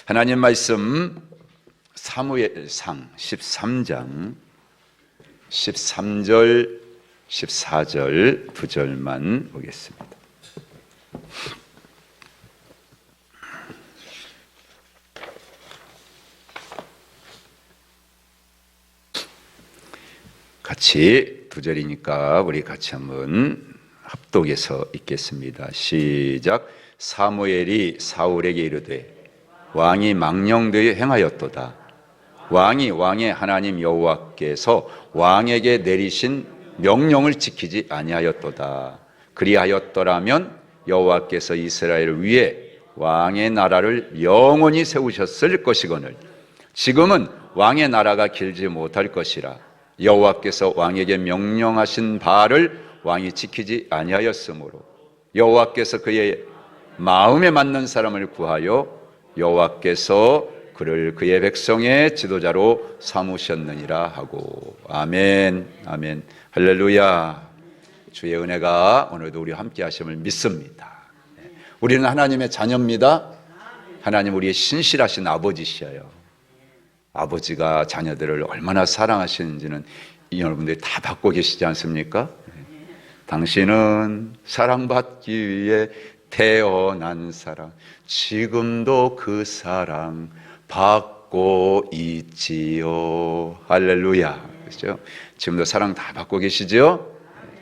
하나님 말씀 사무엘상 13장 13절 14절 두 절만 보겠습니다. 같이 두 절이니까 우리 같이 한번 합독해서 읽겠습니다. 시작. 사무엘이 사울에게 이르되 왕이 망령되이 행하였도다. 왕이 왕의 하나님 여호와께서 왕에게 내리신 명령을 지키지 아니하였도다. 그리하였더라면 여호와께서 이스라엘을 위해 왕의 나라를 영원히 세우셨을 것이거늘 지금은 왕의 나라가 길지 못할 것이라. 여호와께서 왕에게 명령하신 바를 왕이 지키지 아니하였으므로 여호와께서 그의 마음에 맞는 사람을 구하여 여호와께서 그를 그의 백성의 지도자로 삼으셨느니라 하고. 아멘, 아멘, 할렐루야. 주의 은혜가 오늘도 우리와 함께 하심을 믿습니다. 우리는 하나님의 자녀입니다. 하나님 우리의 신실하신 아버지시여요. 아버지가 자녀들을 얼마나 사랑하시는지는 여러분들이 다 받고 계시지 않습니까? 당신은 사랑받기 위해 태어난 사람, 지금도 그 사랑 받고 있지요. 할렐루야. 그렇죠? 지금도 사랑 다 받고 계시죠?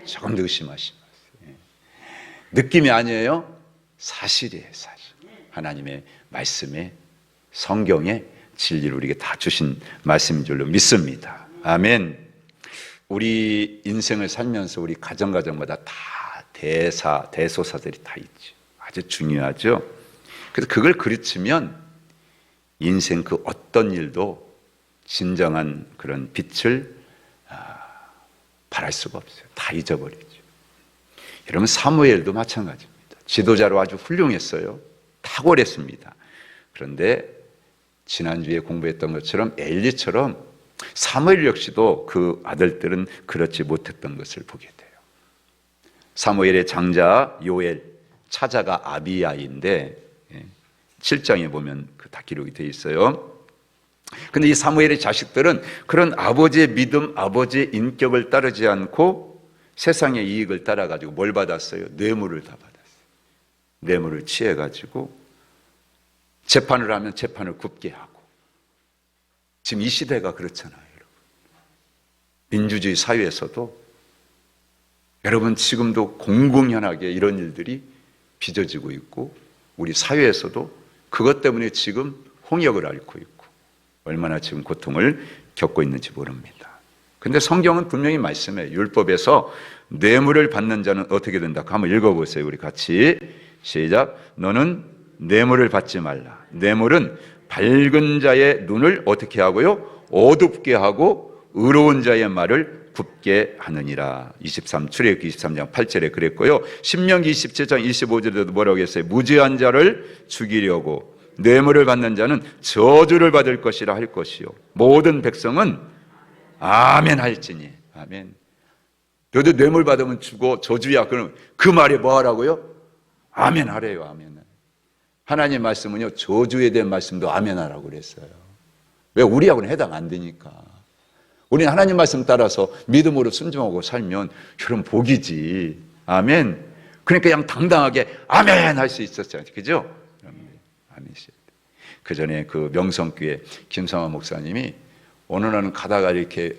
조금 더 의심하시면 느낌이 아니에요. 사실이에요, 사실. 하나님의 말씀에, 성경에 진리를 우리에게 다 주신 말씀인 줄로 믿습니다. 아멘. 우리 인생을 살면서 우리 가정마다 다 대소사들이 다 있죠. 아주 중요하죠. 그래서 그걸 그르치면 인생 그 어떤 일도 진정한 그런 빛을 발할 수가 없어요. 다 잊어버리죠. 여러분 사무엘도 마찬가지입니다. 지도자로 아주 훌륭했어요. 탁월했습니다. 그런데 지난주에 공부했던 것처럼 엘리처럼 사무엘 역시도 그 아들들은 그렇지 못했던 것을 보게 돼요. 사무엘의 장자 요엘, 차자가 아비야인데 7장에 보면 그 다 기록이 되어 있어요. 근데 이 사무엘의 자식들은 그런 아버지의 믿음, 아버지의 인격을 따르지 않고 세상의 이익을 따라가지고 뭘 받았어요? 뇌물을 다 받았어요. 뇌물을 취해가지고 재판을 하면 재판을 굽게 하고. 지금 이 시대가 그렇잖아요, 여러분. 민주주의 사회에서도 여러분 지금도 공공연하게 이런 일들이 빚어지고 있고 우리 사회에서도 그것 때문에 지금 홍역을 앓고 있고 얼마나 지금 고통을 겪고 있는지 모릅니다. 그런데 성경은 분명히 말씀해. 율법에서 뇌물을 받는 자는 어떻게 된다? 한번 읽어보세요. 우리 같이 시작. 너는 뇌물을 받지 말라. 뇌물은 밝은 자의 눈을 어떻게 하고요? 어둡게 하고 의로운 자의 말을 굽게 하느니라. 출애굽기 23장 8절에 그랬고요. 신명기 27장 25절에도 뭐라고 했어요? 무죄한 자를 죽이려고 뇌물을 받는 자는 저주를 받을 것이라 할 것이요 모든 백성은 아멘 할지니. 아멘. 너도 뇌물 받으면 죽어 저주야. 그럼 그 말에 뭐 하라고요? 아멘 하래요. 아멘. 하나님 말씀은요 저주에 대한 말씀도 아멘 하라고 그랬어요. 왜? 우리하고는 해당 안 되니까. 우리는 하나님 말씀 따라서 믿음으로 순종하고 살면 여러분 복이지. 아멘. 그러니까 그냥 당당하게 아멘 할 수 있었잖아요. 그죠? 아멘이시죠. 그 전에 그 명성교회 김성화 목사님이 어느 날은 가다가 이렇게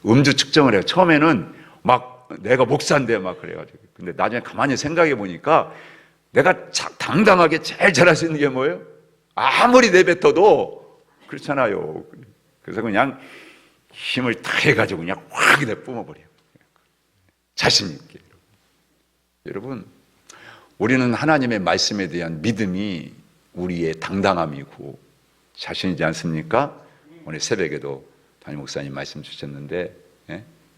음주 측정을 해요. 처음에는 막 내가 목사인데 막 그래가지고. 근데 나중에 가만히 생각해 보니까 내가 당당하게 제일 잘할 수 있는 게 뭐예요? 아무리 내뱉어도 그렇잖아요. 그래서 그냥 힘을 다 해가지고 그냥 확 뿜어버려요. 자신 있게. 여러분, 우리는 하나님의 말씀에 대한 믿음이 우리의 당당함이고 자신이지 않습니까? 오늘 새벽에도 담임 목사님 말씀 주셨는데,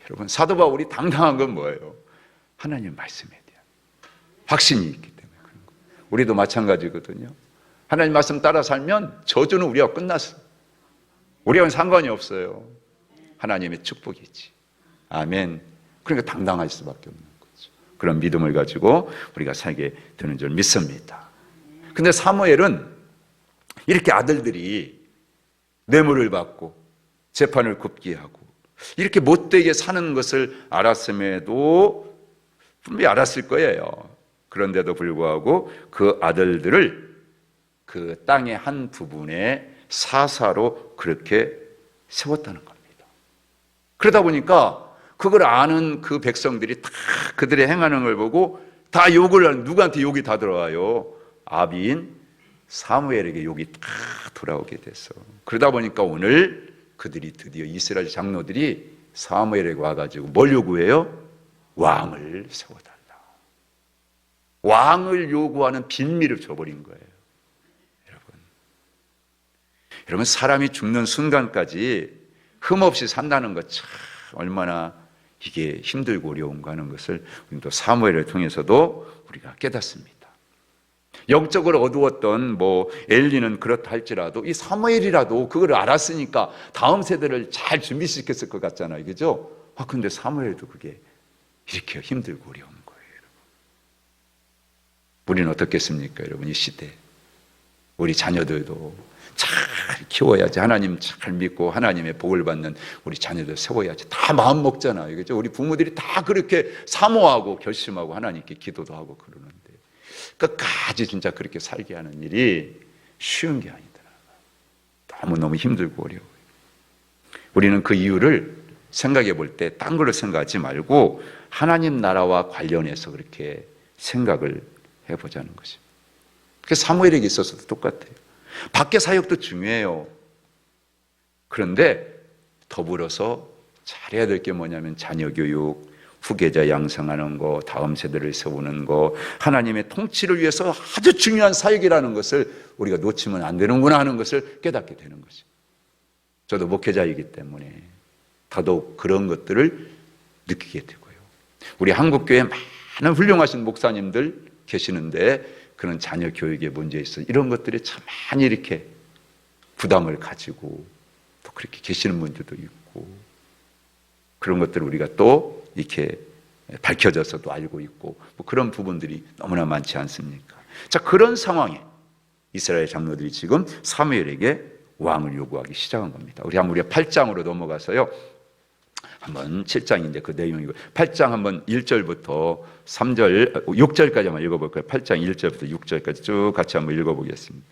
여러분 사도 바울이 당당한 건 뭐예요? 하나님의 말씀에 대한 확신이 있기 때문에 그런 거예요. 우리도 마찬가지거든요. 하나님 말씀 따라 살면 저주는 우리가 끝났어. 우리하고는 상관이 없어요. 하나님의 축복이지. 아멘. 그러니까 당당할 수밖에 없는 거죠. 그런 믿음을 가지고 우리가 살게 되는 줄 믿습니다. 근데 사무엘은 이렇게 아들들이 뇌물을 받고 재판을 굽게 하고 이렇게 못되게 사는 것을 알았음에도 분명히 알았을 거예요. 그런데도 불구하고 그 아들들을 그 땅의 한 부분에 사사로 그렇게 세웠다는 겁니다. 그러다 보니까 그걸 아는 그 백성들이 다 그들의 행하는 걸 보고 다 욕을 하는, 누구한테 욕이 다 들어와요? 아비인 사무엘에게 욕이 다 돌아오게 됐어. 그러다 보니까 오늘 그들이 드디어 이스라엘 장로들이 사무엘에게 와가지고 뭘 요구해요? 왕을 세워달라. 왕을 요구하는 빈미를 줘버린 거예요. 여러분 사람이 죽는 순간까지 흠없이 산다는 것 참 얼마나 이게 힘들고 어려운가 하는 것을 또 사무엘을 통해서도 우리가 깨닫습니다. 영적으로 어두웠던 엘리는 그렇다 할지라도 이 사무엘이라도 그걸 알았으니까 다음 세대를 잘 준비시켰을 것 같잖아요. 그죠? 근데 사무엘도 그게 이렇게 힘들고 어려운 거예요. 우리는 어떻겠습니까? 여러분 이 시대 우리 자녀들도 잘 키워야지, 하나님 잘 믿고 하나님의 복을 받는 우리 자녀들 세워야지 다 마음 먹잖아요. 그죠? 우리 부모들이 다 그렇게 사모하고 결심하고 하나님께 기도도 하고 그러는데 끝까지 진짜 그렇게 살게 하는 일이 쉬운 게 아니더라고요. 너무너무 힘들고 어려워요. 우리는 그 이유를 생각해 볼 때 딴 걸로 생각하지 말고 하나님 나라와 관련해서 그렇게 생각을 해보자는 것입니다. 그래서 사무엘에게 있어서도 똑같아요. 밖의 사역도 중요해요. 그런데 더불어서 잘해야 될 게 뭐냐면 자녀 교육, 후계자 양성하는 거, 다음 세대를 세우는 거, 하나님의 통치를 위해서 아주 중요한 사역이라는 것을 우리가 놓치면 안 되는구나 하는 것을 깨닫게 되는 거죠. 저도 목회자이기 때문에 더더욱 그런 것들을 느끼게 되고요. 우리 한국교회에 많은 훌륭하신 목사님들 계시는데 그런 자녀 교육에 문제 있어 이런 것들이 참 많이 이렇게 부담을 가지고 또 그렇게 계시는 분들도 있고 그런 것들을 우리가 또 이렇게 밝혀져서도 알고 있고 그런 부분들이 너무나 많지 않습니까? 자, 그런 상황에 이스라엘 장로들이 지금 사무엘에게 왕을 요구하기 시작한 겁니다. 우리가 8장으로 넘어가서요. 한번 7장인데 그 내용이고 8장 한번 1절부터 3절 6절까지 한번 읽어볼까요? 8장 1절부터 6절까지 쭉 같이 한번 읽어보겠습니다.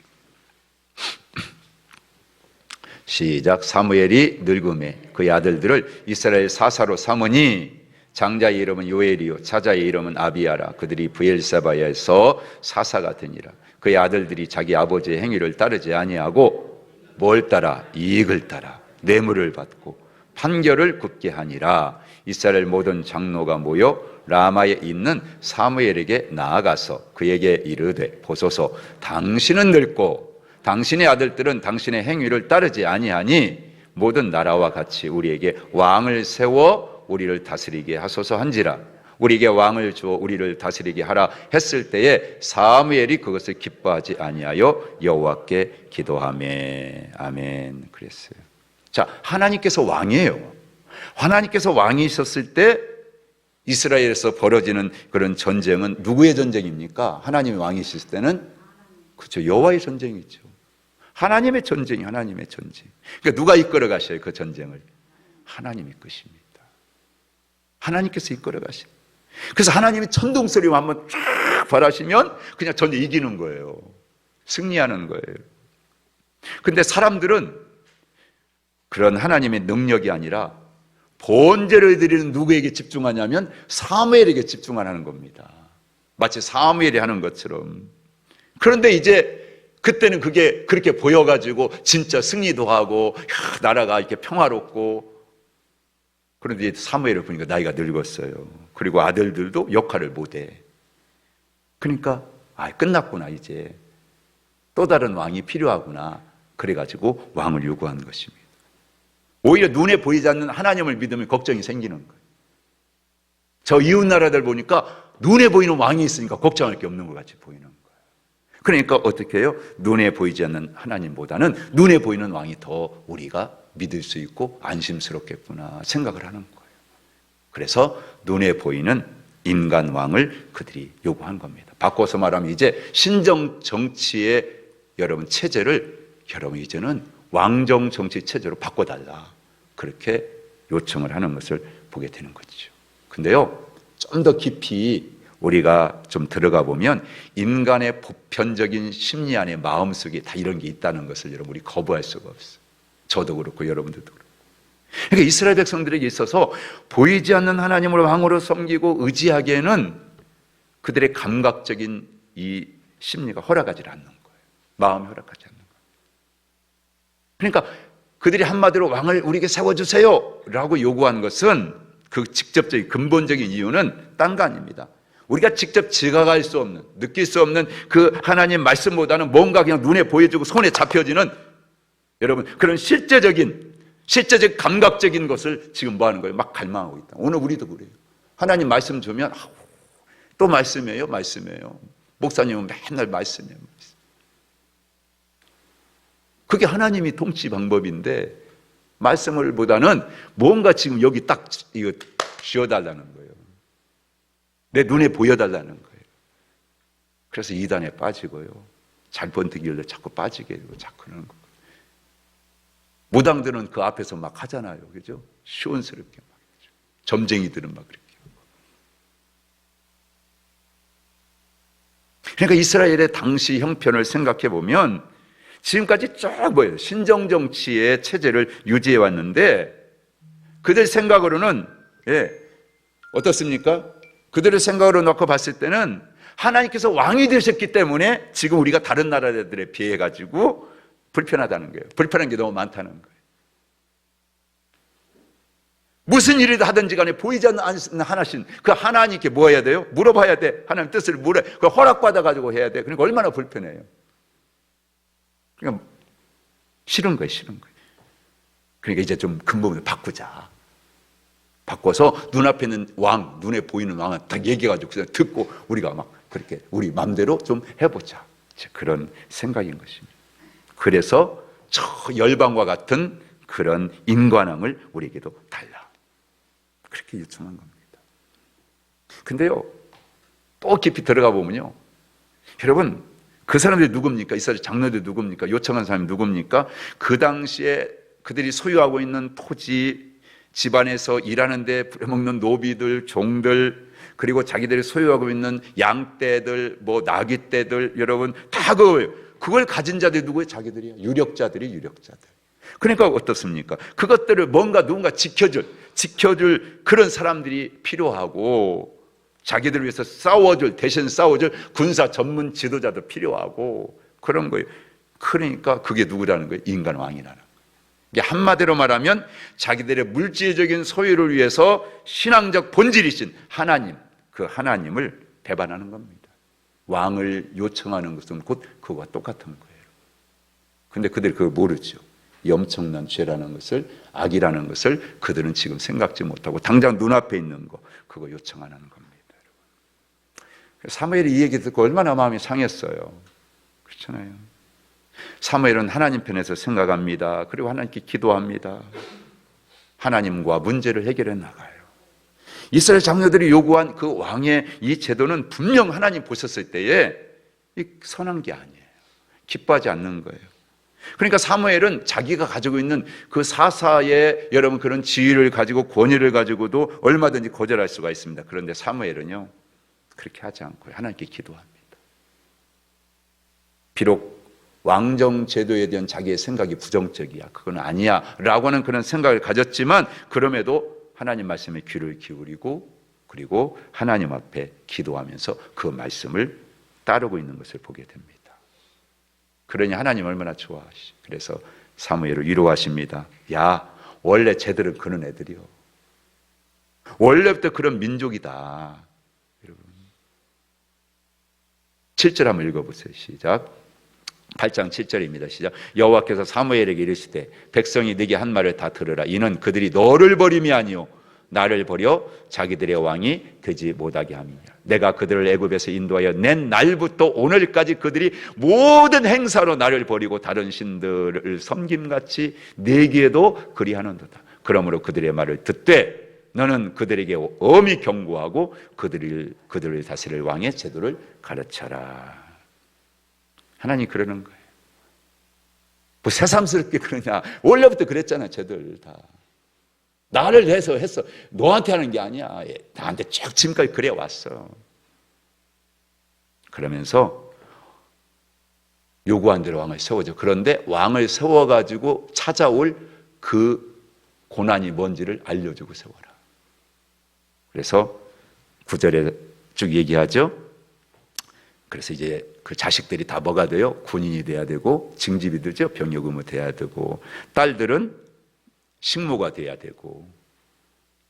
시작. 사무엘이 늙음에 그의 아들들을 이스라엘 사사로 삼으니 장자의 이름은 요엘이요 차자의 이름은 아비야라. 그들이 브엘세바에서 사사가 되니라. 그의 아들들이 자기 아버지의 행위를 따르지 아니하고 뭘 따라? 이익을 따라 뇌물을 받고 판결을 굽게 하니라. 이스라엘 모든 장로가 모여 라마에 있는 사무엘에게 나아가서 그에게 이르되 보소서 당신은 늙고 당신의 아들들은 당신의 행위를 따르지 아니하니 모든 나라와 같이 우리에게 왕을 세워 우리를 다스리게 하소서 한지라. 우리에게 왕을 주어 우리를 다스리게 하라 했을 때에 사무엘이 그것을 기뻐하지 아니하여 여호와께 기도하매. 아멘. 그랬어요. 자, 하나님께서 왕이에요. 하나님께서 왕이셨을 때 이스라엘에서 벌어지는 그런 전쟁은 누구의 전쟁입니까? 하나님이 왕이실 때는 그렇죠. 여호와의 전쟁이죠. 하나님의 전쟁이 하나님의 전쟁. 그러니까 누가 이끌어 가셔요? 그 전쟁을 하나님이 이끄십니다. 하나님께서 이끌어 가셔요. 그래서 하나님이 천둥소리만 한번 쫙 발하시면 그냥 전쟁 이기는 거예요. 승리하는 거예요. 근데 사람들은 그런 하나님의 능력이 아니라 번제를 드리는 누구에게 집중하냐면 사무엘에게 집중하는 겁니다. 마치 사무엘이 하는 것처럼. 그런데 이제 그때는 그게 그렇게 보여가지고 진짜 승리도 하고 나라가 이렇게 평화롭고, 그런데 사무엘을 보니까 나이가 늙었어요. 그리고 아들들도 역할을 못해. 그러니까 끝났구나, 이제 또 다른 왕이 필요하구나. 그래가지고 왕을 요구한 것입니다. 오히려 눈에 보이지 않는 하나님을 믿으면 걱정이 생기는 거예요. 저 이웃 나라들 보니까 눈에 보이는 왕이 있으니까 걱정할 게 없는 것 같이 보이는 거예요. 그러니까 어떻게 해요? 눈에 보이지 않는 하나님보다는 눈에 보이는 왕이 더 우리가 믿을 수 있고 안심스럽겠구나 생각을 하는 거예요. 그래서 눈에 보이는 인간 왕을 그들이 요구한 겁니다. 바꿔서 말하면 이제 신정 정치의 여러분 체제를 여러분 이제는 왕정 정치 체제로 바꿔달라, 그렇게 요청을 하는 것을 보게 되는 거죠. 근데요, 좀 더 깊이 우리가 좀 들어가 보면 인간의 보편적인 심리 안에 마음속에 다 이런 게 있다는 것을 여러분 우리 거부할 수가 없어요. 저도 그렇고 여러분들도 그렇고. 그러니까 이스라엘 백성들에게 있어서 보이지 않는 하나님을 왕으로 섬기고 의지하기에는 그들의 감각적인 이 심리가 허락하지 않는 거예요. 마음이 허락하지 않는 거예요. 그러니까 그들이 한마디로 왕을 우리에게 세워주세요 라고 요구한 것은 그 직접적인 근본적인 이유는 딴 거 아닙니다. 우리가 직접 지각할 수 없는, 느낄 수 없는 그 하나님 말씀보다는 뭔가 그냥 눈에 보여주고 손에 잡혀지는, 여러분 그런 실제적 감각적인 것을 지금 뭐 하는 거예요? 막 갈망하고 있다. 오늘 우리도 그래요. 하나님 말씀 주면 또 말씀이에요. 목사님은 맨날 말씀이에요. 그게 하나님이 통치 방법인데, 말씀을 보다는 뭔가 지금 여기 딱 이거 쥐어달라는 거예요. 내 눈에 보여달라는 거예요. 그래서 이단에 빠지고요, 잘 번뜩이려 자꾸 빠지게 되고 자꾸 하는 거예요. 무당들은 그 앞에서 막 하잖아요, 그죠? 시원스럽게 막, 점쟁이들은 막 그렇게. 그러니까 이스라엘의 당시 형편을 생각해 보면 지금까지 쭉 뭐예요? 신정정치의 체제를 유지해 왔는데, 그들 생각으로는 어떻습니까? 그들의 생각으로 놓고 봤을 때는 하나님께서 왕이 되셨기 때문에 지금 우리가 다른 나라들에 비해 가지고 불편하다는 거예요. 불편한 게 너무 많다는 거예요. 무슨 일을 하든지 간에 보이지 않는 하나신 그 하나님께 뭐 해야 돼요? 물어봐야 돼. 하나님 뜻을 그 허락받아 가지고 해야 돼. 그러니까 얼마나 불편해요. 그러니까 싫은 거예요. 그러니까 이제 좀 근본을 바꾸자. 바꿔서 눈앞에 있는 왕, 눈에 보이는 왕은 딱 얘기해가지고 그냥 듣고 우리가 막 그렇게 우리 마음대로 좀 해보자. 그런 생각인 것입니다. 그래서 저 열방과 같은 그런 인관왕을 우리에게도 달라, 그렇게 요청한 겁니다. 근데요, 또 깊이 들어가 보면요, 여러분 그 사람들이 누굽니까? 이스라엘 장로들이 누굽니까? 요청한 사람이 누굽니까? 그 당시에 그들이 소유하고 있는 토지, 집안에서 일하는데 부려먹는 노비들, 종들, 그리고 자기들이 소유하고 있는 양떼들, 뭐 나귀떼들, 여러분 다 그걸 가진 자들이 누구예요? 자기들이야. 유력자들. 그러니까 어떻습니까? 그것들을 누군가 지켜줄 그런 사람들이 필요하고, 자기들을 위해서 대신 싸워줄 군사 전문 지도자도 필요하고 그런 거예요. 그러니까 그게 누구라는 거예요? 인간왕이라는 거예요. 한마디로 말하면 자기들의 물질적인 소유를 위해서 신앙적 본질이신 하나님, 그 하나님을 배반하는 겁니다. 왕을 요청하는 것은 곧 그거와 똑같은 거예요. 근데 그들이 그걸 모르죠. 이 엄청난 죄라는 것을, 악이라는 것을 그들은 지금 생각지 못하고 당장 눈앞에 있는 거, 그거 요청하는 겁니다. 사무엘이 이 얘기 듣고 얼마나 마음이 상했어요. 그렇잖아요. 사무엘은 하나님 편에서 생각합니다. 그리고 하나님께 기도합니다. 하나님과 문제를 해결해 나가요. 이스라엘 장로들이 요구한 그 왕의 이 제도는 분명 하나님 보셨을 때에 선한 게 아니에요. 기뻐하지 않는 거예요. 그러니까 사무엘은 자기가 가지고 있는 그 사사의 여러분 그런 지위를 가지고 권위를 가지고도 얼마든지 거절할 수가 있습니다. 그런데 사무엘은요, 그렇게 하지 않고 하나님께 기도합니다. 비록 왕정 제도에 대한 자기의 생각이 부정적이야, 그건 아니야 라고 하는 그런 생각을 가졌지만, 그럼에도 하나님 말씀에 귀를 기울이고 그리고 하나님 앞에 기도하면서 그 말씀을 따르고 있는 것을 보게 됩니다. 그러니 하나님 얼마나 좋아하시. 그래서 사무엘을 위로하십니다. 야, 원래 쟤들은 그런 애들이요. 원래부터 그런 민족이다. 여러분 7절 한번 읽어보세요. 시작. 8장 7절입니다. 시작. 여호와께서 사무엘에게 이르시되 백성이 네게 한 말을 다 들으라. 이는 그들이 너를 버림이 아니요 나를 버려 자기들의 왕이 되지 못하게 함이니라. 내가 그들을 애굽에서 인도하여 낸 날부터 오늘까지 그들이 모든 행사로 나를 버리고 다른 신들을 섬김같이 내게도 그리하는도다. 그러므로 그들의 말을 듣되 너는 그들에게 엄히 경고하고 그들을 다스릴 왕의 제도를 가르쳐라. 하나님 그러는 거예요. 뭐 새삼스럽게 그러냐. 원래부터 그랬잖아, 쟤들 다. 나를 해서 했어. 너한테 하는 게 아니야. 나한테 쭉 지금까지 그래 왔어. 그러면서 요구한 대로 왕을 세워줘. 그런데 왕을 세워가지고 찾아올 그 고난이 뭔지를 알려주고 세워라. 그래서 9절에 쭉 얘기하죠. 그래서 이제 그 자식들이 다 뭐가 돼요? 군인이 돼야 되고, 징집이 되죠. 병력 의무 돼야 되고, 딸들은 식모가 돼야 되고,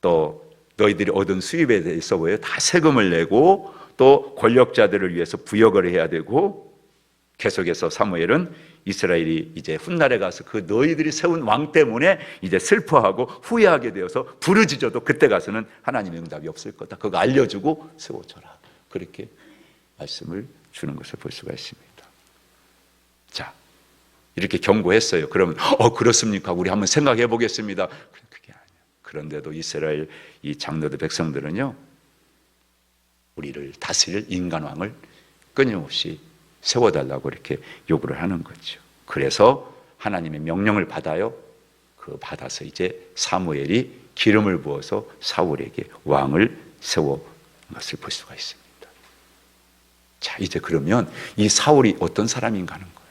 또 너희들이 얻은 수입에 대해서 뭐예요? 다 세금을 내고, 또 권력자들을 위해서 부역을 해야 되고, 계속해서 사무엘은 이스라엘이 이제 훗날에 가서 그 너희들이 세운 왕 때문에 이제 슬퍼하고 후회하게 되어서 부르짖어도 그때 가서는 하나님의 응답이 없을 거다. 그거 알려주고 세워줘라. 그렇게 말씀을 주는 것을 볼 수가 있습니다. 자, 이렇게 경고했어요. 그러면 그렇습니까? 우리 한번 생각해 보겠습니다. 그게 아니에요. 그런데도 이스라엘 이 장로들 백성들은요, 우리를 다스릴 인간왕을 끊임없이 세워달라고 이렇게 요구를 하는 거죠. 그래서 하나님의 명령을 받아요. 그 받아서 이제 사무엘이 기름을 부어서 사울에게 왕을 세워 것을 볼 수가 있습니다. 자, 이제 그러면 이 사울이 어떤 사람인가 하는 거예요.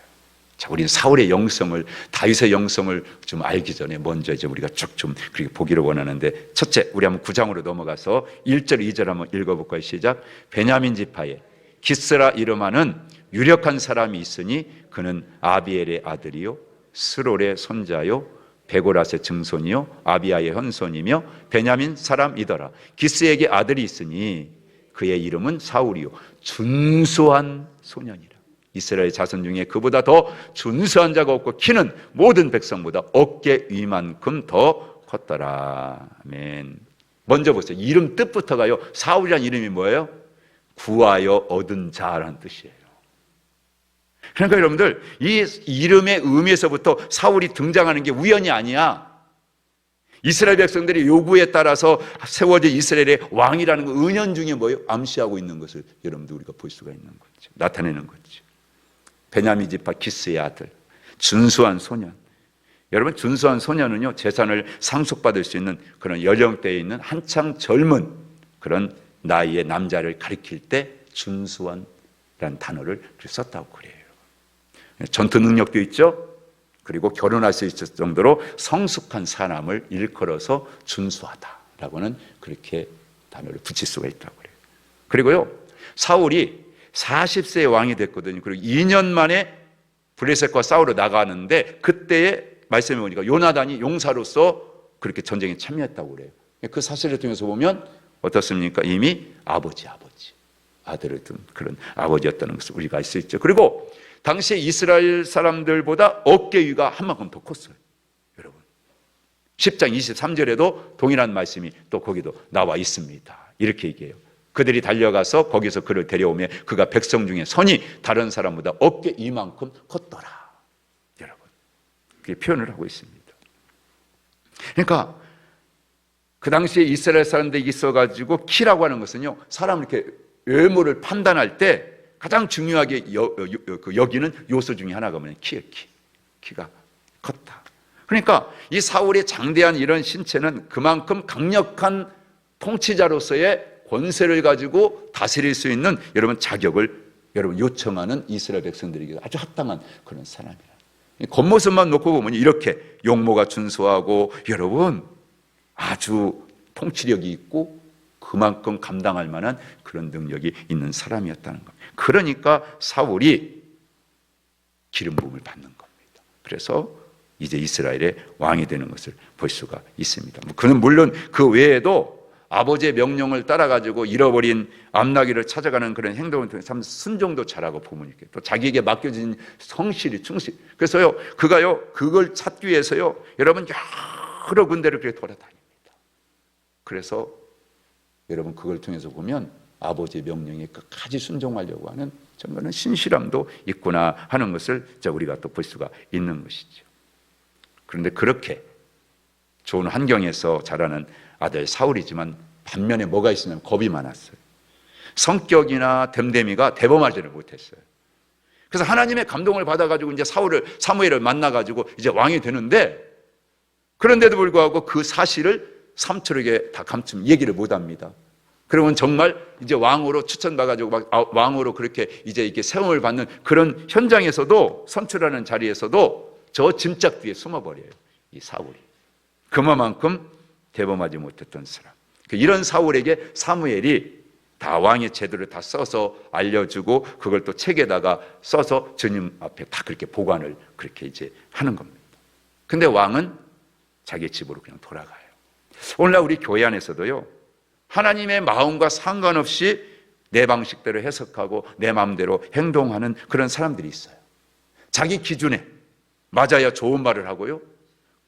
자, 우리는 사울의 영성을, 다윗의 영성을 좀 알기 전에 먼저 이제 우리가 쭉 좀 그렇게 보기를 원하는데, 첫째, 우리 한번 9장으로 넘어가서 1절, 2절 한번 읽어볼까요? 시작. 베냐민 지파에 기스라 이름하는 유력한 사람이 있으니 그는 아비엘의 아들이요 스롤의 손자요 베고랏의 증손이요 아비아의 현손이며 베냐민 사람이더라. 기스에게 아들이 있으니 그의 이름은 사울이요 준수한 소년이라. 이스라엘 자손 중에 그보다 더 준수한 자가 없고 키는 모든 백성보다 어깨 위만큼 더 컸더라. 아멘. 먼저 보세요. 이름 뜻부터가요, 사울이라는 이름이 뭐예요? 구하여 얻은 자라는 뜻이에요. 그러니까 여러분들, 이 이름의 의미에서부터 사울이 등장하는 게 우연이 아니야. 이스라엘 백성들의 요구에 따라서 세워진 이스라엘의 왕이라는 거 은연중에 뭐예요? 암시하고 있는 것을 여러분들 우리가 볼 수가 있는 거죠. 나타내는 거죠. 베냐민 지파 기스의 아들, 준수한 소년. 여러분, 준수한 소년은요, 재산을 상속받을 수 있는 그런 연령대에 있는 한창 젊은 그런 나이의 남자를 가리킬 때 준수한이라는 단어를 썼다고 그래요. 전투 능력도 있죠. 그리고 결혼할 수 있을 정도로 성숙한 사람을 일컬어서 준수하다라고는 그렇게 단어를 붙일 수가 있다고 그래요. 그리고요, 사울이 40세의 왕이 됐거든요. 그리고 2년 만에 블레셋과 싸우러 나가는데 그때의 말씀해 보니까 요나단이 용사로서 그렇게 전쟁에 참여했다고 그래요. 그 사실을 통해서 보면 어떻습니까? 이미 아들을 둔 그런 아버지였다는 것을 우리가 알 수 있죠. 그리고 당시에 이스라엘 사람들보다 어깨 위가 한 만큼 더 컸어요. 여러분, 10장 23절에도 동일한 말씀이 또 거기도 나와 있습니다. 이렇게 얘기해요. 그들이 달려가서 거기서 그를 데려오며 그가 백성 중에 선이 다른 사람보다 어깨 이만큼 컸더라. 여러분, 그렇게 표현을 하고 있습니다. 그러니까 그 당시에 이스라엘 사람들이 있어가지고 키라고 하는 것은요, 사람을 이렇게 외모를 판단할 때 가장 중요하게 여기는 요소 중에 하나가 뭐냐면 키예요. 키가 컸다. 그러니까 이 사울의 장대한 이런 신체는 그만큼 강력한 통치자로서의 권세를 가지고 다스릴 수 있는 여러분 자격을 여러분 요청하는 이스라엘 백성들에게 아주 합당한 그런 사람이라. 겉모습만 놓고 보면 이렇게 용모가 준수하고 여러분 아주 통치력이 있고 그만큼 감당할 만한 그런 능력이 있는 사람이었다는 겁니다. 그러니까 사울이 기름 부음을 받는 겁니다. 그래서 이제 이스라엘의 왕이 되는 것을 볼 수가 있습니다. 그는 물론 그 외에도 아버지의 명령을 따라가지고 잃어버린 암나귀를 찾아가는 그런 행동을 통해서 참 순종도 잘하고 부모님께 또 자기에게 맡겨진 성실이 충실. 그래서요, 그가요, 그걸 찾기 위해서요, 여러분 여러 군데를 그렇게 돌아다닙니다. 그래서 여러분 그걸 통해서 보면 아버지의 명령에 끝까지 순종하려고 하는 정말은 신실함도 있구나 하는 것을 우리가 또 볼 수가 있는 것이죠. 그런데 그렇게 좋은 환경에서 자라는 아들 사울이지만 반면에 뭐가 있으냐면 겁이 많았어요. 성격이나 됨됨이가 대범하지를 못했어요. 그래서 하나님의 감동을 받아가지고 이제 사무엘을 만나가지고 이제 왕이 되는데, 그런데도 불구하고 그 사실을 삼촌에게 다 감추면 얘기를 못 합니다. 그러면 정말 이제 왕으로 추천받아가지고 왕으로 그렇게 이제 이렇게 세움을 받는 그런 현장에서도, 선출하는 자리에서도 저 짐짝 뒤에 숨어버려요, 이 사울이. 그만큼 대범하지 못했던 사람. 이런 사울에게 사무엘이 다 왕의 제도를 다 써서 알려주고, 그걸 또 책에다가 써서 주님 앞에 다 그렇게 보관을 그렇게 이제 하는 겁니다. 근데 왕은 자기 집으로 그냥 돌아가요. 오늘날 우리 교회 안에서도요, 하나님의 마음과 상관없이 내 방식대로 해석하고 내 마음대로 행동하는 그런 사람들이 있어요. 자기 기준에 맞아야 좋은 말을 하고요,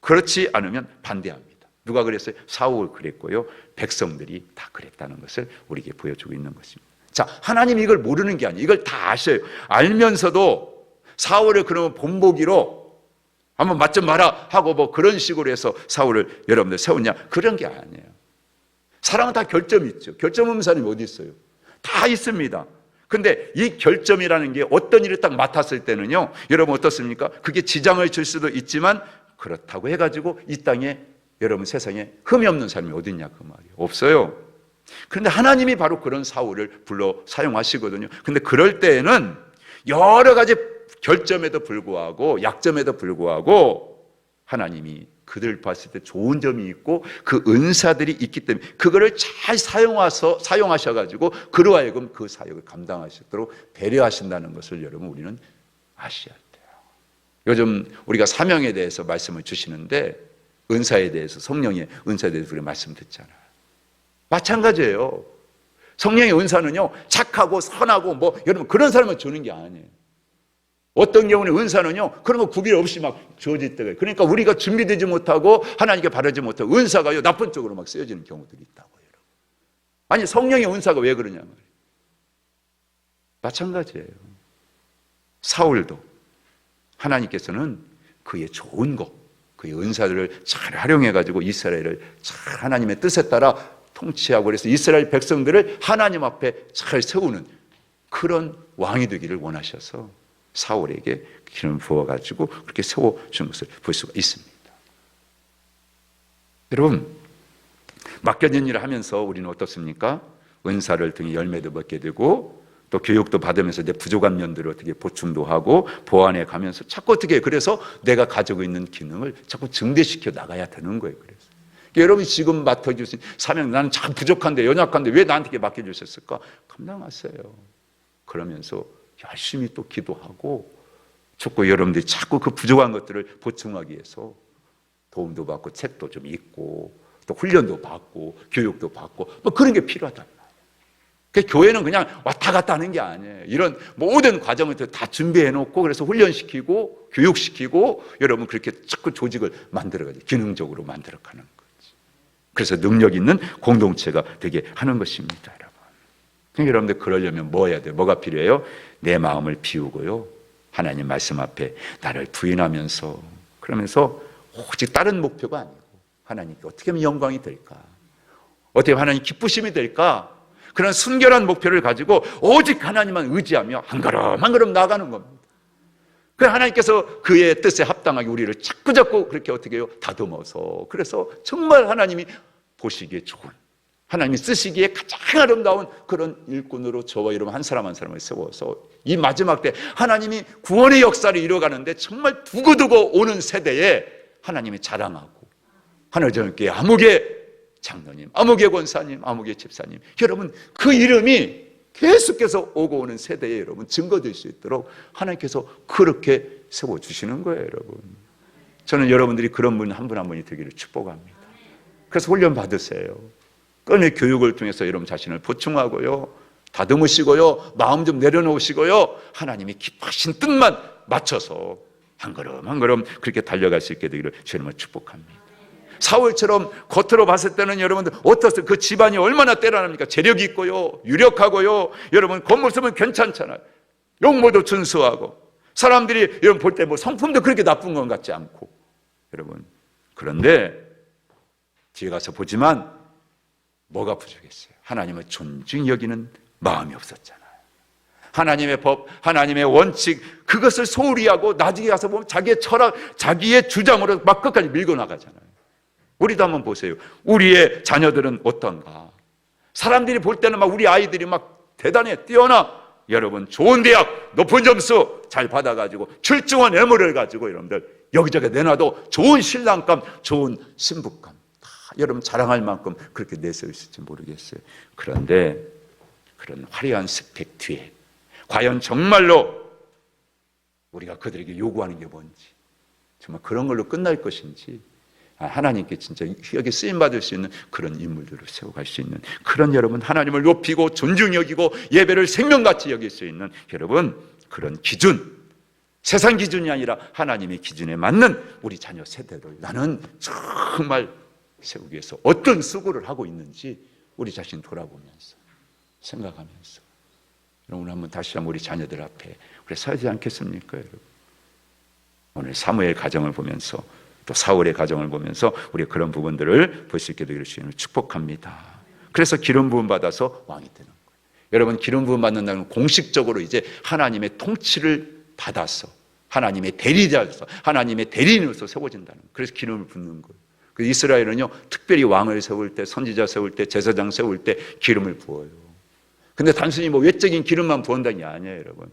그렇지 않으면 반대합니다. 누가 그랬어요? 사울 그랬고요, 백성들이 다 그랬다는 것을 우리에게 보여주고 있는 것입니다. 자, 하나님이 이걸 모르는 게 아니에요. 이걸 다 아셔요. 알면서도 사울을 그러면 본보기로 한번 맞 좀 마라 하고 뭐 그런 식으로 해서 사울을 여러분들 세웠냐? 그런 게 아니에요. 사람은 다 결점이 있죠. 결점 없는 사람이 어디 있어요? 다 있습니다. 근데 이 결점이라는 게 어떤 일을 딱 맡았을 때는요, 여러분 어떻습니까? 그게 지장을 줄 수도 있지만, 그렇다고 해가지고 이 땅에, 여러분 세상에 흠이 없는 사람이 어디 있냐 그 말이에요. 없어요. 그런데 하나님이 바로 그런 사울을 불러 사용하시거든요. 근데 그럴 때에는 여러 가지 결점에도 불구하고, 약점에도 불구하고 하나님이 그들 봤을 때 좋은 점이 있고 그 은사들이 있기 때문에 그거를 잘 사용하셔가지고 그로 하여금 그 사역을 감당하시도록 배려하신다는 것을 여러분 우리는 아셔야 돼요. 요즘 우리가 사명에 대해서 말씀을 주시는데, 은사에 대해서, 성령의 은사에 대해서 우리가 말씀 듣잖아요. 마찬가지예요. 성령의 은사는요, 착하고 선하고 뭐 여러분 그런 사람을 주는 게 아니에요. 어떤 경우는 은사는요, 그런 거 구별 없이 막 주어질 때가 있어요. 그러니까 우리가 준비되지 못하고 하나님께 바라지 못하고 은사가요 나쁜 쪽으로 막 쓰여지는 경우들이 있다고요. 아니, 성령의 은사가 왜 그러냐 말이에요. 마찬가지예요. 사울도 하나님께서는 그의 좋은 것, 그의 은사들을 잘 활용해가지고 이스라엘을 잘 하나님의 뜻에 따라 통치하고, 그래서 이스라엘 백성들을 하나님 앞에 잘 세우는 그런 왕이 되기를 원하셔서 사울에게 기름을 부어가지고 그렇게 세워주는 것을 볼 수가 있습니다. 여러분, 맡겨진 일을 하면서 우리는 어떻습니까? 은사를 통해 열매도 맺게 되고, 또 교육도 받으면서 내 부족한 면들을 어떻게 보충도 하고 보완해 가면서 자꾸 어떻게, 그래서 내가 가지고 있는 기능을 자꾸 증대시켜 나가야 되는 거예요. 그래서 여러분이 지금 맡아주신 사명, 나는 참 부족한데, 연약한데 왜 나한테 맡겨주셨을까? 감당하세요. 그러면서 열심히 또 기도하고 자꾸 여러분들이 자꾸 그 부족한 것들을 보충하기 위해서 도움도 받고 책도 좀 읽고 또 훈련도 받고 교육도 받고 뭐 그런 게 필요하단 말이에요. 그 교회는 그냥 왔다 갔다 하는 게 아니에요. 이런 모든 과정을 다 준비해 놓고, 그래서 훈련시키고 교육시키고 여러분 그렇게 자꾸 조직을 만들어가지고 기능적으로 만들어가는 거지. 그래서 능력 있는 공동체가 되게 하는 것입니다, 여러분. 그러니까 여러분들 그러려면 뭐 해야 돼요? 뭐가 필요해요? 내 마음을 비우고요, 하나님 말씀 앞에 나를 부인하면서, 그러면서 오직 다른 목표가 아니고 하나님께 어떻게 하면 영광이 될까, 어떻게 하면 하나님 기쁘심이 될까, 그런 순결한 목표를 가지고 오직 하나님만 의지하며 한 걸음 한 걸음 나아가는 겁니다. 그래서 하나님께서 그의 뜻에 합당하게 우리를 자꾸자꾸 그렇게 어떻게 해요? 다듬어서, 그래서 정말 하나님이 보시기에 좋은, 하나님이 쓰시기에 가장 아름다운 그런 일꾼으로 저와 여러분 한 사람 한 사람을 세워서 이 마지막 때 하나님이 구원의 역사를 이루어가는데 정말 두고두고 오는 세대에 하나님이 자랑하고, 하늘저녁에 아무개 장로님, 아무개 권사님, 아무개 집사님, 여러분 그 이름이 계속해서 오고 오는 세대에 여러분 증거될 수 있도록 하나님께서 그렇게 세워주시는 거예요. 여러분, 저는 여러분들이 그런 분 한 분 한 분이 되기를 축복합니다. 그래서 훈련 받으세요. 끈의 교육을 통해서 여러분 자신을 보충하고요, 다듬으시고요, 마음 좀 내려놓으시고요, 하나님이 기뻐하신 뜻만 맞춰서 한 걸음 한 걸음 그렇게 달려갈 수 있게 되기를 주님을 축복합니다. 사울처럼 겉으로 봤을 때는 여러분들 어떠세요? 그 집안이 얼마나 때라납니까? 재력이 있고요, 유력하고요, 여러분 겉모습은 괜찮잖아요. 용모도 준수하고, 사람들이 여러분 볼 때 뭐 성품도 그렇게 나쁜 것 같지 않고, 여러분 그런데 뒤에 가서 보지만 뭐가 부족했어요? 하나님을 존중히 여기는 마음이 없었잖아요. 하나님의 법, 하나님의 원칙, 그것을 소홀히 하고 나중에 가서 보면 자기의 철학, 자기의 주장으로 막 끝까지 밀고 나가잖아요. 우리도 한번 보세요. 우리의 자녀들은 어떤가? 사람들이 볼 때는 막 우리 아이들이 막 대단해, 뛰어나. 여러분, 좋은 대학, 높은 점수 잘 받아가지고 출중한 외모를 가지고 여러분들 여기저기 내놔도 좋은 신랑감, 좋은 신부감 다 여러분 자랑할 만큼 그렇게 내세워 있을지 모르겠어요. 그런데 그런 화려한 스펙 뒤에 과연 정말로 우리가 그들에게 요구하는 게 뭔지, 정말 그런 걸로 끝날 것인지, 하나님께 진짜 여기 쓰임받을 수 있는 그런 인물들을 세워갈 수 있는 그런, 여러분, 하나님을 높이고 존중히 여기고 예배를 생명같이 여길 수 있는, 여러분, 그런 기준, 세상 기준이 아니라 하나님의 기준에 맞는 우리 자녀 세대를 나는 정말 세우기 위해서 어떤 수고를 하고 있는지 우리 자신 돌아보면서 생각하면서 오늘 한번 다시 한번 우리 자녀들 앞에 우리 서야지 않겠습니까, 여러분? 오늘 사무엘 가정을 보면서 또 사울의 가정을 보면서 우리가 그런 부분들을 볼 수 있게 되기를 주님을 축복합니다. 그래서 기름 부음 받아서 왕이 되는 거예요. 여러분, 기름 부음 받는다는 건 공식적으로 이제 하나님의 통치를 받아서 하나님의 대리자로서, 하나님의 대리인으로서 세워진다는 거예요. 그래서 기름을 붓는 거예요. 그 이스라엘은요, 특별히 왕을 세울 때, 선지자 세울 때, 제사장 세울 때 기름을 부어요. 근데 단순히 뭐 외적인 기름만 부은다는 게 아니에요, 여러분.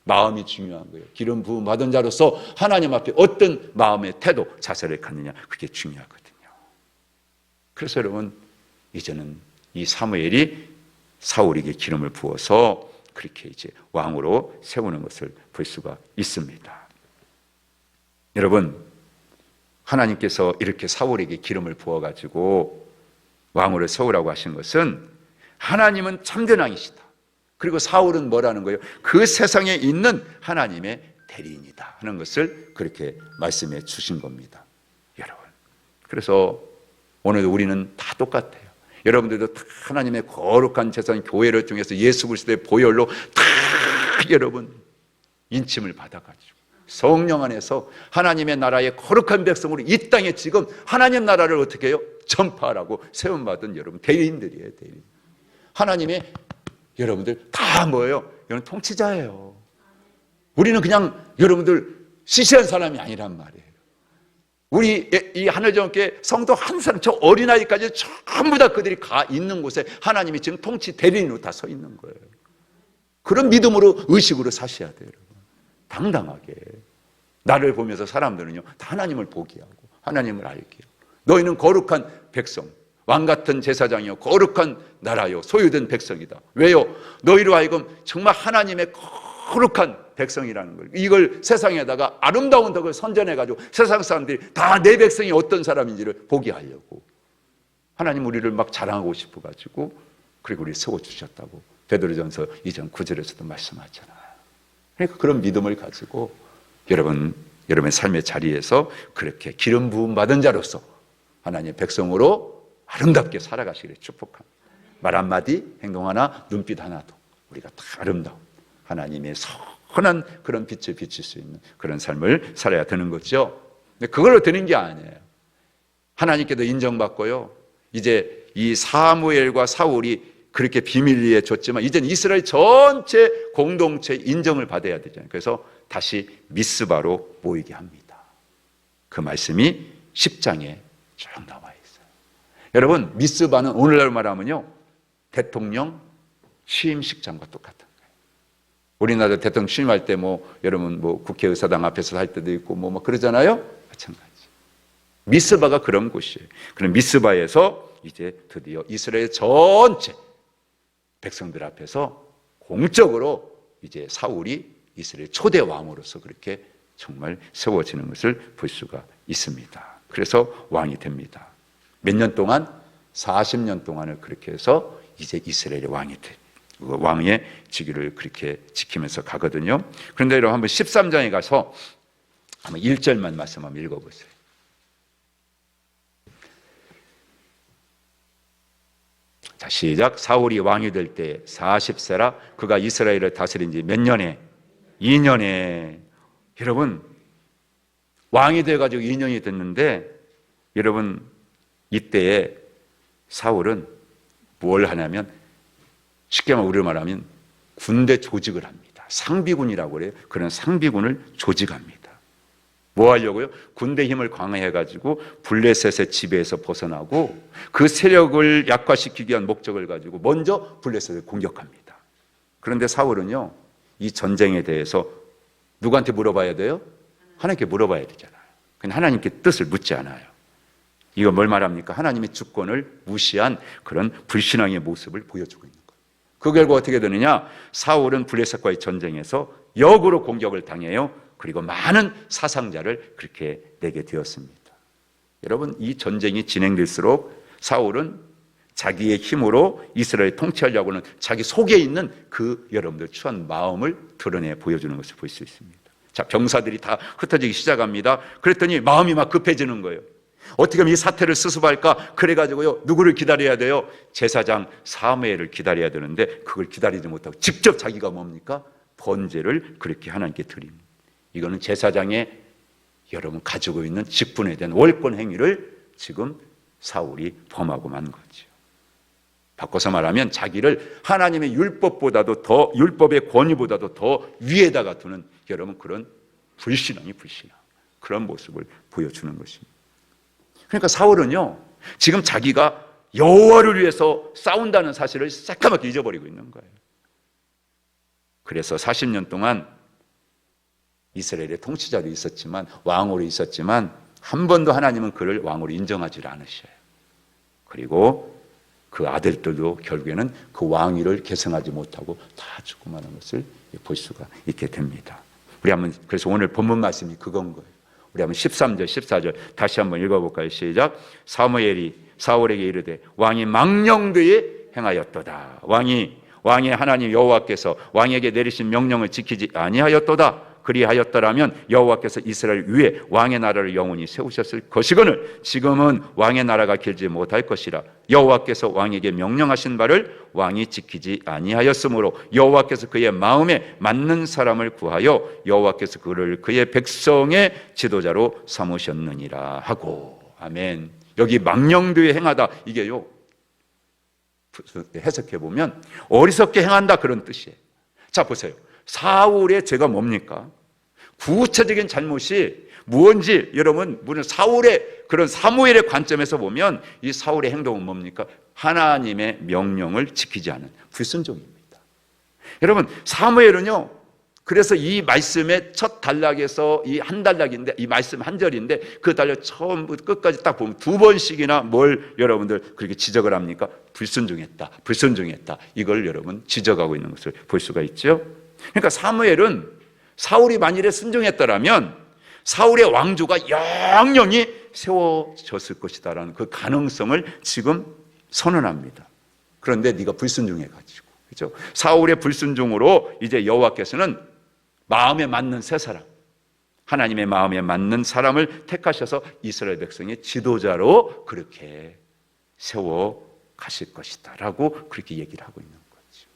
마음이 중요한 거예요. 기름 부음 받은 자로서 하나님 앞에 어떤 마음의 태도, 자세를 갖느냐, 그게 중요하거든요. 그래서 여러분, 이제는 이 사무엘이 사울에게 기름을 부어서 그렇게 이제 왕으로 세우는 것을 볼 수가 있습니다. 여러분, 하나님께서 이렇게 사울에게 기름을 부어가지고 왕으로 세우라고 하신 것은 하나님은 참된 왕이시다. 그리고 사울은 뭐라는 거예요? 그 세상에 있는 하나님의 대리인이다 하는 것을 그렇게 말씀해 주신 겁니다, 여러분. 그래서 오늘도 우리는 다 똑같아요. 여러분들도 다 하나님의 거룩한 재산 교회를 통해서 예수 그리스도의 보혈로 다 여러분 인침을 받아가지고 성령 안에서 하나님의 나라의 거룩한 백성으로 이 땅에 지금 하나님 나라를 어떻게 해요? 전파하라고 세움받은 여러분 대리인들이에요, 대리인. 하나님의 여러분들 다 뭐예요? 여러분 통치자예요. 우리는 그냥 여러분들 시시한 사람이 아니란 말이에요. 우리 이 하늘정교회 성도 한 사람, 저 어린아이까지 전부 다 그들이 가 있는 곳에 하나님이 지금 통치 대리인으로 다 서 있는 거예요. 그런 믿음으로, 의식으로 사셔야 돼요, 여러분. 당당하게. 나를 보면서 사람들은요, 다 하나님을 보게 하고 하나님을 알게 하고, 너희는 거룩한 백성, 왕같은 제사장이요 거룩한 나라요 소유된 백성이다. 왜요? 너희로 하여금 정말 하나님의 거룩한 백성이라는 걸, 이걸 세상에다가 아름다운 덕을 선전해가지고 세상 사람들이 다 내 백성이 어떤 사람인지를 보게 하려고 하나님 우리를 막 자랑하고 싶어가지고 그리고 우리 세워주셨다고 베드로전서 2장 9절에서도 말씀하잖아요. 그러니까 그런 믿음을 가지고 여러분의 삶의 자리에서 그렇게 기름 부음 받은 자로서 하나님의 백성으로 아름답게 살아가시기를 축복합니다. 말 한마디, 행동 하나, 눈빛 하나도 우리가 다 아름다운 하나님의 선한 그런 빛을 비칠 수 있는 그런 삶을 살아야 되는 거죠. 근데 그걸로 되는 게 아니에요. 하나님께도 인정받고요, 이제 이 사무엘과 사울이 그렇게 비밀리에 줬지만 이제는 이스라엘 전체 공동체 인정을 받아야 되잖아요. 그래서 다시 미스바로 모이게 합니다. 그 말씀이 10장에 쭉 나와 있어요. 여러분, 미스바는 오늘날 말하면요, 대통령 취임식장과 똑같은 거예요. 우리나라 대통령 취임할 때 여러분 국회의사당 앞에서 할 때도 있고 막 그러잖아요. 마찬가지. 미스바가 그런 곳이에요. 그럼 미스바에서 이제 드디어 이스라엘 전체 백성들 앞에서 공적으로 이제 사울이 이스라엘 초대 왕으로서 그렇게 정말 세워지는 것을 볼 수가 있습니다. 그래서 왕이 됩니다. 몇 년 동안? 40년 동안을 그렇게 해서 이제 이스라엘의 왕이 돼. 왕의 직위를 그렇게 지키면서 가거든요. 그런데 여러분 한번 13장에 가서 한번 1절만 말씀 한번 읽어보세요. 자, 시작. 사울이 왕이 될 때 40세라 그가 이스라엘을 다스린 지 몇 년에? 2년에. 여러분, 왕이 돼가지고 2년이 됐는데 여러분 이때에 사울은 뭘 하냐면 쉽게 우리로 말하면 군대 조직을 합니다. 상비군이라고 그래요. 그런 상비군을 조직합니다. 뭐 하려고요? 군대 힘을 강화해가지고 블레셋의 지배에서 벗어나고 그 세력을 약화시키기 위한 목적을 가지고 먼저 블레셋을 공격합니다. 그런데 사울은요, 이 전쟁에 대해서 누구한테 물어봐야 돼요? 하나님께 물어봐야 되잖아요. 근데 하나님께 뜻을 묻지 않아요. 이거 뭘 말합니까? 하나님의 주권을 무시한 그런 불신앙의 모습을 보여주고 있는 거예요. 그 결과 어떻게 되느냐? 사울은 블레셋과의 전쟁에서 역으로 공격을 당해요. 그리고 많은 사상자를 그렇게 내게 되었습니다. 여러분, 이 전쟁이 진행될수록 사울은 자기의 힘으로 이스라엘을 통치하려고 하는 자기 속에 있는 그 여러분들 추한 마음을 드러내 보여주는 것을 볼 수 있습니다. 자, 병사들이 다 흩어지기 시작합니다. 그랬더니 마음이 막 급해지는 거예요. 어떻게 하면 이 사태를 수습할까? 그래가지고요, 누구를 기다려야 돼요? 제사장 사무엘을 기다려야 되는데 그걸 기다리지 못하고 직접 자기가 뭡니까? 번제를 그렇게 하나님께 드립니다. 이거는 제사장의 여러분 가지고 있는 직분에 대한 월권 행위를 지금 사울이 범하고 만 거죠. 바꿔서 말하면 자기를 하나님의 율법보다도 더, 율법의 권위보다도 더 위에다가 두는 여러분 그런 불신앙 그런 모습을 보여주는 것입니다. 그러니까 사울은요, 지금 자기가 여호와를 위해서 싸운다는 사실을 새까맣게 잊어버리고 있는 거예요. 그래서 40년 동안 이스라엘의 통치자로 있었지만, 왕으로 있었지만 한 번도 하나님은 그를 왕으로 인정하지 않으셔요. 그리고 그 아들들도 결국에는 그 왕위를 계승하지 못하고 다 죽고 마는 것을 볼 수가 있게 됩니다. 우리 한번, 그래서 오늘 본문 말씀이 그건 거예요. 우리 한번 13절 14절 다시 한번 읽어볼까요? 시작. 사무엘이 사울에게 이르되 왕이 망령되이 행하였도다. 왕의 하나님 여호와께서 왕에게 내리신 명령을 지키지 아니하였도다. 그리하였더라면 여호와께서 이스라엘 위에 왕의 나라를 영원히 세우셨을 것이거늘 지금은 왕의 나라가 길지 못할 것이라. 여호와께서 왕에게 명령하신 바를 왕이 지키지 아니하였으므로 여호와께서 그의 마음에 맞는 사람을 구하여 여호와께서 그를 그의 백성의 지도자로 삼으셨느니라 하고. 아멘. 여기 망령되이 행하다, 이게요, 해석해 보면 어리석게 행한다, 그런 뜻이에요. 자, 보세요. 사울의 죄가 뭡니까? 구체적인 잘못이 무언지 여러분, 사울의 그런 사무엘의 관점에서 보면 이 사울의 행동은 뭡니까? 하나님의 명령을 지키지 않은 불순종입니다. 여러분, 사무엘은요, 그래서 이 말씀의 첫 단락에서 이 한 단락인데, 이 말씀 한 절인데 그 단락 처음부터 끝까지 딱 보면 두 번씩이나 뭘 여러분들 그렇게 지적을 합니까? 불순종했다. 이걸 여러분 지적하고 있는 것을 볼 수가 있죠. 그러니까 사무엘은 사울이 만일에 순종했더라면 사울의 왕조가 영영히 세워졌을 것이다라는 그 가능성을 지금 선언합니다. 그런데 네가 불순종해가지고, 그렇죠? 사울의 불순종으로 이제 여호와께서는 마음에 맞는 새 사람, 하나님의 마음에 맞는 사람을 택하셔서 이스라엘 백성의 지도자로 그렇게 세워 가실 것이다 라고 그렇게 얘기를 하고 있는 거죠.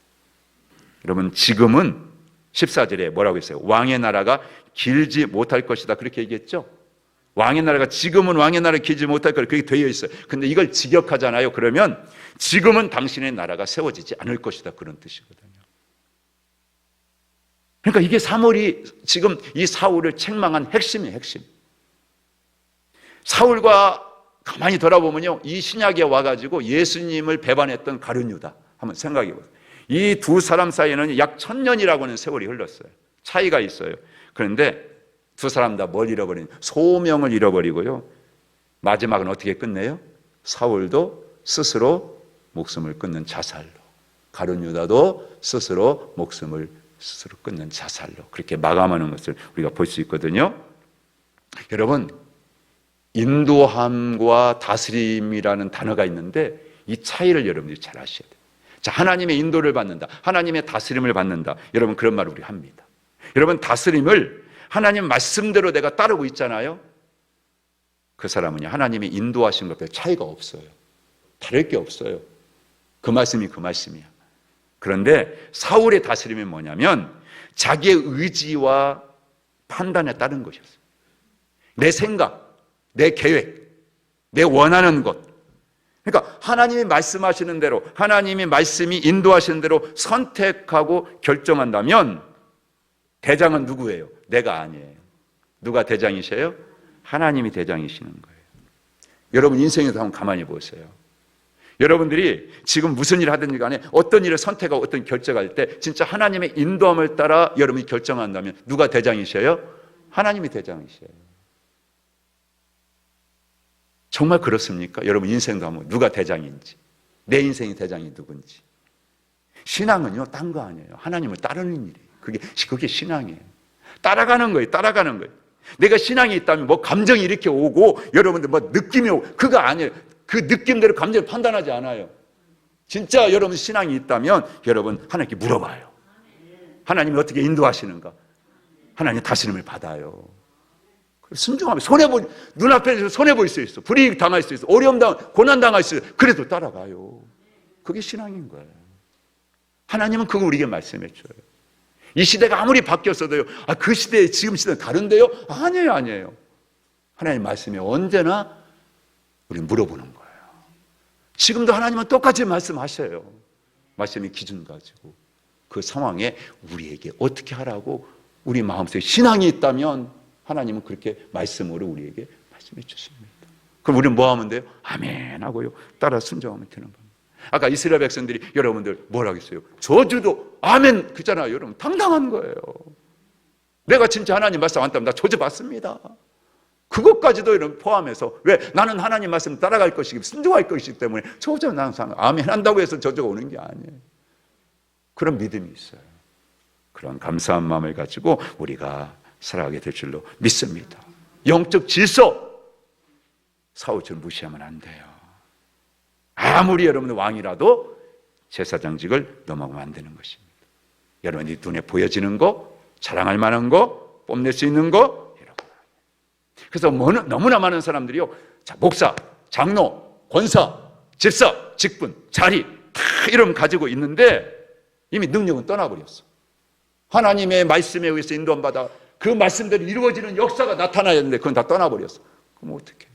여러분, 지금은 14절에 뭐라고 했어요? 왕의 나라가 길지 못할 것이다, 그렇게 얘기했죠. 왕의 나라가, 지금은 왕의 나라가 길지 못할 것이다, 그렇게 되어 있어요. 근데 이걸 직역하잖아요. 그러면 지금은 당신의 나라가 세워지지 않을 것이다, 그런 뜻이거든요. 그러니까 이게 사무엘이 지금 이 사울을 책망한 핵심이에요, 핵심. 사울과 가만히 돌아보면요, 이 신약에 와가지고 예수님을 배반했던 가룟 유다 한번 생각해 보세요. 이 두 사람 사이에는 약 1000년이라고 하는 세월이 흘렀어요. 차이가 있어요. 그런데 두 사람 다 뭘 잃어버린? 소명을 잃어버리고요, 마지막은 어떻게 끝내요? 사울도 스스로 목숨을 끊는 자살로, 가룟 유다도 스스로 목숨을 스스로 끊는 자살로 그렇게 마감하는 것을 우리가 볼 수 있거든요. 여러분, 인도함과 다스림이라는 단어가 있는데 이 차이를 여러분들이 잘 아셔야 돼요. 자, 하나님의 인도를 받는다, 하나님의 다스림을 받는다, 여러분 그런 말을 우리 합니다. 여러분, 다스림을 하나님 말씀대로 내가 따르고 있잖아요. 그 사람은요, 하나님의 인도하신 것과 차이가 없어요. 다를 게 없어요. 그 말씀이 그 말씀이야. 그런데 사울의 다스림이 뭐냐면 자기의 의지와 판단에 따른 것이었어요. 내 생각, 내 계획, 내 원하는 것. 그러니까 하나님이 말씀하시는 대로, 하나님이 말씀이 인도하시는 대로 선택하고 결정한다면 대장은 누구예요? 내가 아니에요. 누가 대장이세요? 하나님이 대장이시는 거예요. 여러분 인생에서 한번 가만히 보세요. 여러분들이 지금 무슨 일을 하든지 간에 어떤 일을 선택하고 어떤 결정할 때 진짜 하나님의 인도함을 따라 여러분이 결정한다면 누가 대장이셔요? 하나님이 대장이셔요. 정말 그렇습니까? 여러분 인생도 한번 누가 대장인지, 내 인생의 대장이 누군지. 신앙은요, 딴 거 아니에요. 하나님을 따르는 일이에요. 그게 신앙이에요. 따라가는 거예요. 따라가는 거예요. 내가 신앙이 있다면 뭐 감정이 이렇게 오고 여러분들 뭐 느낌이 오고 그거 아니에요. 그 느낌대로 감정을 판단하지 않아요. 진짜 여러분 신앙이 있다면 여러분 하나님께 물어봐요. 하나님이 어떻게 인도하시는가? 하나님 다스림을 받아요. 순종하면 눈앞에서 손해볼 수 있어. 불이익 당할 수 있어. 어려움 고난 당할 수 있어. 그래도 따라가요. 그게 신앙인 거예요. 하나님은 그거 우리에게 말씀해 줘요. 이 시대가 아무리 바뀌었어도요. 그 시대에 지금 시대는 다른데요? 아니에요, 아니에요. 하나님 말씀이 언제나 우리 물어보는 거예요. 지금도 하나님은 똑같이 말씀하셔요. 말씀의 기준 가지고 그 상황에 우리에게 어떻게 하라고 우리 마음속에 신앙이 있다면 하나님은 그렇게 말씀으로 우리에게 말씀해 주십니다. 그럼 우리는 뭐 하면 돼요? 아멘 하고요. 따라 순종하면 되는 겁니다. 아까 이스라엘 백성들이 여러분들 뭐라고 했어요? 저주도 아멘 그잖아요. 여러분 당당한 거예요. 내가 진짜 하나님 말씀 안 따면 나 저주 받습니다. 그것까지도 여러분 포함해서 왜? 나는 하나님 말씀 따라갈 것이기 순종할 것이기 때문에 저주는 항상 아멘 한다고 해서 저주가 오는 게 아니에요. 그런 믿음이 있어요. 그런 감사한 마음을 가지고 우리가 살아가게 될 줄로 믿습니다. 영적 질서 사울처럼 무시하면 안 돼요. 아무리 여러분의 왕이라도 제사장직을 넘어가면 안 되는 것입니다. 여러분이 눈에 보여지는 거, 자랑할 만한 거, 뽐낼 수 있는 거 이런 거. 그래서 너무나 많은 사람들이요, 자, 목사, 장로, 권사, 집사, 직분, 자리 다 이름 가지고 있는데 이미 능력은 떠나버렸어. 하나님의 말씀에 의해서 인도받아 그 말씀대로 이루어지는 역사가 나타나야 되는데 그건 다 떠나버렸어. 그럼 어떡해?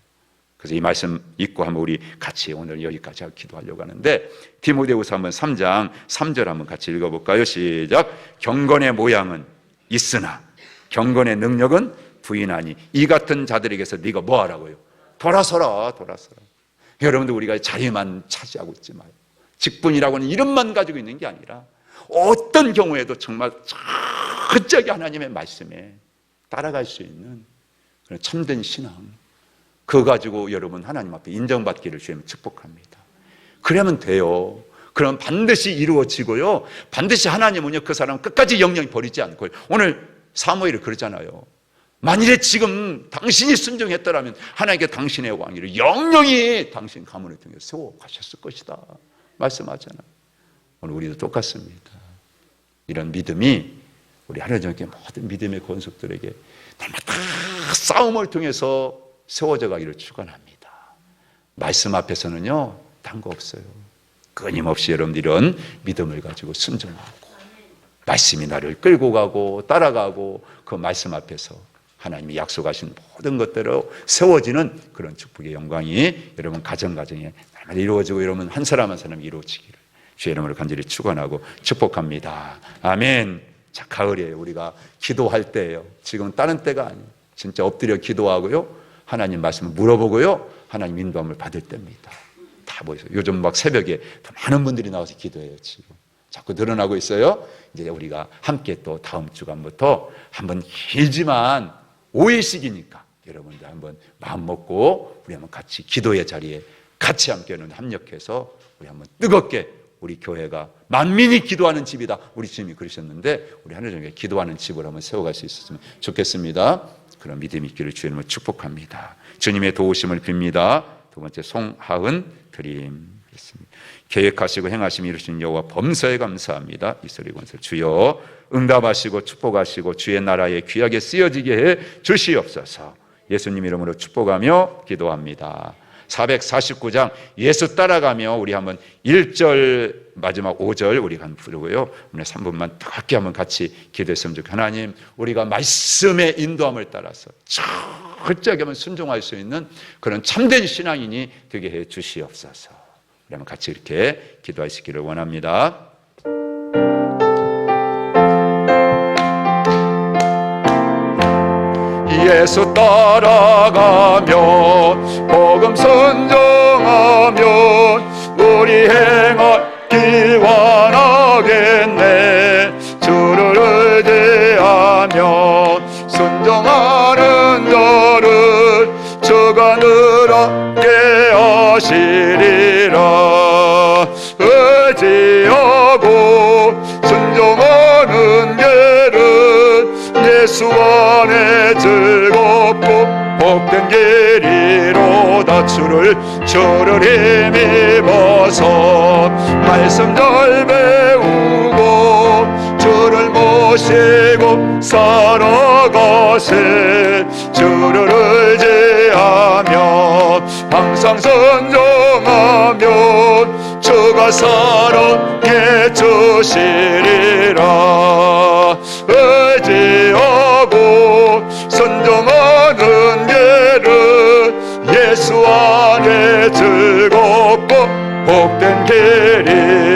그래서 이 말씀 읽고 한번 우리 같이 오늘 여기까지 기도하려고 하는데 디모데후서 한번 3장 3절 한번 같이 읽어볼까요? 시작. 경건의 모양은 있으나 경건의 능력은 부인하니 이 같은 자들에게서 네가 뭐 하라고요? 돌아서라. 여러분들 우리가 자리만 차지하고 있지 마요. 직분이라고는 이름만 가지고 있는 게 아니라 어떤 경우에도 정말 철저하게 하나님의 말씀에 따라갈 수 있는 그런 참된 신앙, 그거 가지고 여러분 하나님 앞에 인정받기를 주님 축복합니다. 그러면 돼요. 그럼 반드시 이루어지고요. 반드시 하나님은요, 그 사람 끝까지 영영히 버리지 않고요. 오늘 사무엘이 그러잖아요. 만일에 지금 당신이 순종했더라면 하나님께 당신의 왕위를 영영히 당신 가문을 통해 세워 가셨을 것이다 말씀하잖아요. 오늘 우리도 똑같습니다. 이런 믿음이 우리 하나님께 모든 믿음의 권속들에게 날마다 싸움을 통해서 세워져 가기를 축원합니다. 말씀 앞에서는요, 딴 거 없어요. 끊임없이 여러분들 이런 믿음을 가지고 순종하고 말씀이 나를 끌고 가고 따라가고 그 말씀 앞에서 하나님이 약속하신 모든 것대로 세워지는 그런 축복의 영광이 여러분 가정에 날마다 이루어지고 여러분 한 사람 한 사람 이루어지기를 주의 이름으로 간절히 축원하고 축복합니다. 아멘. 자, 가을이에요. 우리가 기도할 때예요. 지금은 다른 때가 아니에요. 진짜 엎드려 기도하고요, 하나님 말씀을 물어보고요, 하나님 인도함을 받을 때입니다. 다 보이세요. 요즘 막 새벽에 더 많은 분들이 나와서 기도해요. 지금 자꾸 늘어나고 있어요. 이제 우리가 함께 또 다음 주간부터 한번 길지만 5일씩이니까 여러분들 한번 마음 먹고 우리 한번 같이 기도의 자리에 같이 함께 합력해서 우리 한번 뜨겁게 우리 교회가 만민이 기도하는 집이다. 우리 주님이 그러셨는데 우리 하나님께 기도하는 집을 한번 세워갈 수 있었으면 좋겠습니다. 그런 믿음이 있기를 주님을 축복합니다. 주님의 도우심을 빕니다. 두 번째 송하은 드림했습니다. 계획하시고 행하심이 이루신 여호와 범사에 감사합니다. 이스라엘 권세 주여 응답하시고 축복하시고 주의 나라에 귀하게 쓰여지게 해 주시옵소서. 예수님 이름으로 축복하며 기도합니다. 449장 예수 따라가며 우리 한번 1절 마지막 5절 우리 한번 부르고요. 오늘 3분만 뜨겁게 한번 같이 기도했으면 좋겠습니다. 하나님, 우리가 말씀의 인도함을 따라서 철저하게 한번 순종할 수 있는 그런 참된 신앙인이 되게 해 주시옵소서. 우리 한번 같이 이렇게 기도하시기를 원합니다. 예수 따라가면 복음 순종하면 우리 행할 길 완하겠네. 주를 의지하면 순종하는 자를 주가 늘 함께 하시리라. 의지하고 순종하는 길은 예수 안에 즐겁고 복된 길이로다. 주를 힘입어서 말씀 잘 배우고 주를 모시고 살아가세. 주를 의지하며 항상 순종하면 주가 살아게 주시리라. 의지하고 순종하는 길은 예수 안에 즐겁고 복된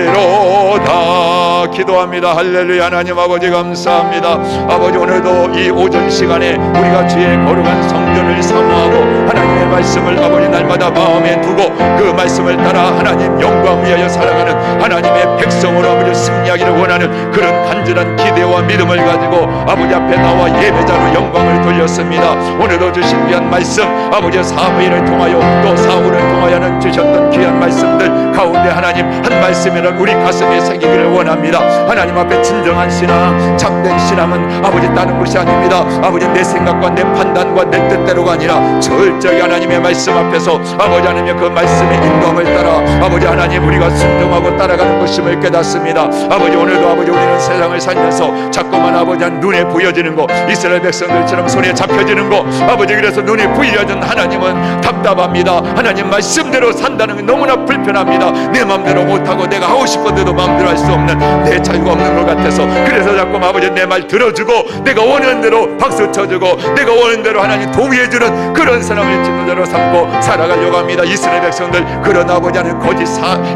길이로다. 기도합니다. 할렐루야. 하나님 아버지 감사합니다. 아버지, 오늘도 이 오전 시간에 우리가 주의 거룩한 성전을 사모하고 하나님의 말씀을 아버지 날마다 마음에 두고 그 말씀을 따라 하나님 영광 위하여 살아가는 하나님의 백성으로 아버지 승리하기를 원하는 그런 간절한 기대와 믿음을 가지고 아버지 앞에 나와 예배자로 영광을 돌렸습니다. 오늘도 주신 귀한 말씀, 아버지 사무엘을 통하여 또 사울을 통하여는 주셨던 귀한 말씀들 가운데 하나님 한 말씀이라도 우리 가슴에 새기기를 원합니다. 하나님 앞에 진정한 신앙, 참된 신앙은 아버지 다른 것이 아닙니다. 아버지 내 생각과 내 판단과 내 뜻대로가 아니라 철저히 하나님의 말씀 앞에서 아버지 하나님의 그 말씀의 인도함을 따라 아버지 하나님 우리가 순종하고 따라가는 것임을 깨닫습니다. 아버지, 오늘도 아버지 우리는 세상을 살면서 자꾸만 아버지 한 눈에 보여지는 거, 이스라엘 백성들처럼 손에 잡혀지는 거, 아버지 그래서 눈에 보여진 하나님은 답답합니다. 하나님 말씀대로 산다는 게 너무나 불편합니다. 내 마음대로 못하고 내가 하고 싶은데도 마음대로 할 수 없는 내 자유가 없는 것 같아서 그래서 자꾸 아버지 내 말 들어주고 내가 원하는 대로 박수 쳐주고 내가 원하는 대로 하나님 동의해주는 그런 사람을 지도자로 삼고 살아가려고 합니다. 이스라엘 백성들 그런 아버지 하는 거짓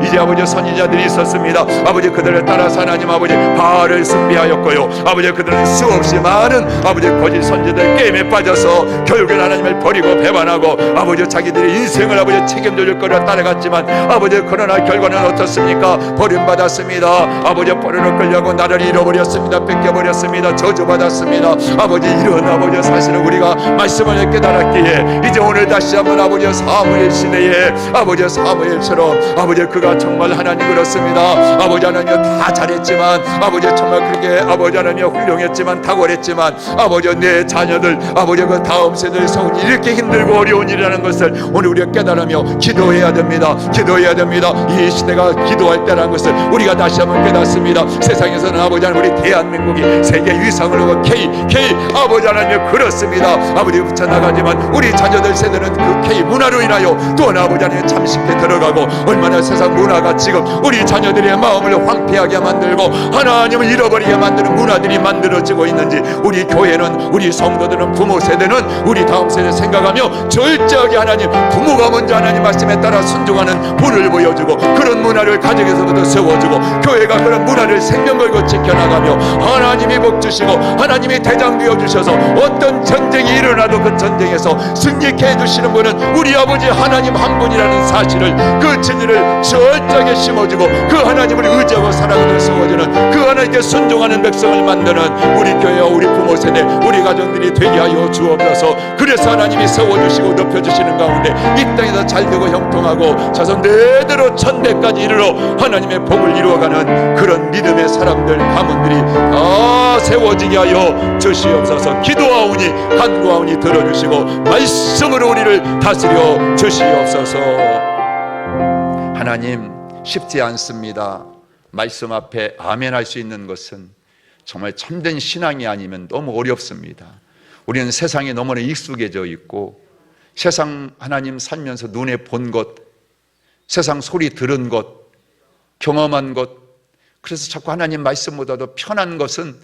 이제 아버지 선지자들이 있었습니다. 아버지 그들을 따라서 하나님 아버지 바알을 숭배하였고요. 아버지 그들은 수없이 많은 아버지 거짓 선지자들 게임에 빠져서 결국엔 하나님을 버리고 배반하고 아버지 자기들의 인생을 아버지 책임져 줄 거라 따라갔지만 아버지 그러나 결과는 어떻습니까? 버림받았습니다. 아버지 포로로 끌려고 나를 잃어버렸습니다. 뺏겨버렸습니다. 저주받았습니다. 아버지 이런 아버지 사실은 우리가 말씀을 깨달았기에 이제 오늘 다시 한번 아버지 사무엘 시대에 아버지 사무엘처럼 아버지 그가 정말 하나님 그렇습니다. 아버지 하나님 다 잘했지만 아버지 정말 그렇게 아버지 하나님 훌륭했지만 탁월했지만 아버지 내 자녀들 아버지 그 다음 세대의 성은 이렇게 힘들고 어려운 일이라는 것을 오늘 우리가 깨달으며 기도해야 됩니다. 기도해야 됩니다. 이 시대가 기도할 때라는 것을 우리가 다시 한번 깨닫습니다. 세상에서는 아버지 하나님 우리 대한민국이 세계 위상으로 K 아버지 하나님 그렇습니다. 아버지 붙여나가지만 우리 자녀들 세대는 그 K 문화로 인하여 또 아버지 하나님 잠식해 들어가고 얼마나 세상 문화가 지금 우리 자녀들의 마음을 황폐하게 만들고 하나님을 잃어버리게 만드는 문화들이 만들어지고 있는지 우리 교회는 우리 성도들은 부모 세대는 우리 다음 세대 생각하며 철저하게 하나님 부모가 먼저 하나님 말씀에 따라 순종하는 본을 보여주고 그런 문화를 가정에서부터 세워주고 교회가 그런 문화를 생명 걸고 지켜나가며 하나님이 복 주시고 하나님이 대장 되어주셔서 어떤 전쟁이 일어나도 그 전쟁에서 승리케 해주시는 분은 우리 아버지 하나님 한 분이라는 사실을 그 진리를 철저하게 심어주고 그 하나님을 의지하고 살아가는 세워주는 그 하나님께 순종하는 백성을 만드는 우리 교회와 우리 부모 세대 우리 가정들이 되게 하여 주옵소서. 그래서 하나님이 세워주시고 높여주시는 가운데 이 땅에서 잘되고 형통하고 자손 대대로 천대까지 이르러 하나님의 복을 이루어가는 그런 믿음의 사람들 가문들이 다 세워지게 하여 주시옵소서. 기도하오니 간구하오니 들어주시고 말씀으로 우리를 다스려 주시옵소서. 하나님 쉽지 않습니다. 말씀 앞에 아멘 할 수 있는 것은 정말 참된 신앙이 아니면 너무 어렵습니다. 우리는 세상에 너무나 익숙해져 있고 세상 하나님 살면서 눈에 본 것, 세상 소리 들은 것, 경험한 것, 그래서 자꾸 하나님 말씀보다도 편한 것은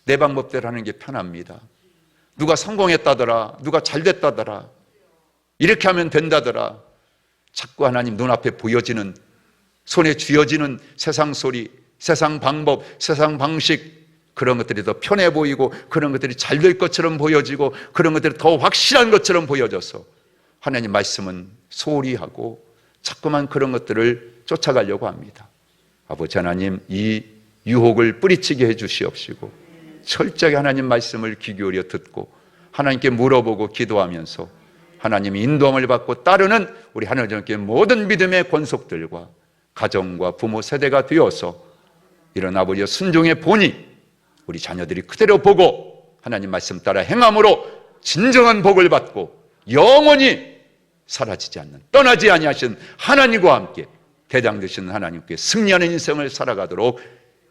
내 방법대로 하는 게 편합니다. 누가 성공했다더라, 누가 잘됐다더라, 이렇게 하면 된다더라, 자꾸 하나님 눈앞에 보여지는 손에 쥐어지는 세상 소리, 세상 방법, 세상 방식, 그런 것들이 더 편해 보이고 그런 것들이 잘 될 것처럼 보여지고 그런 것들이 더 확실한 것처럼 보여져서 하나님 말씀은 소홀히 하고 자꾸만 그런 것들을 쫓아가려고 합니다. 아버지 하나님, 이 유혹을 뿌리치게 해 주시옵시고 철저하게 하나님 말씀을 귀 기울여 듣고 하나님께 물어보고 기도하면서 하나님의 인도함을 받고 따르는 우리 하나님께 모든 믿음의 권속들과 가정과 부모 세대가 되어서 이런 아버지의 순종의 본이 우리 자녀들이 그대로 보고 하나님 말씀 따라 행함으로 진정한 복을 받고 영원히 사라지지 않는, 떠나지 아니하신 하나님과 함께 대장 되시는 하나님께 승리하는 인생을 살아가도록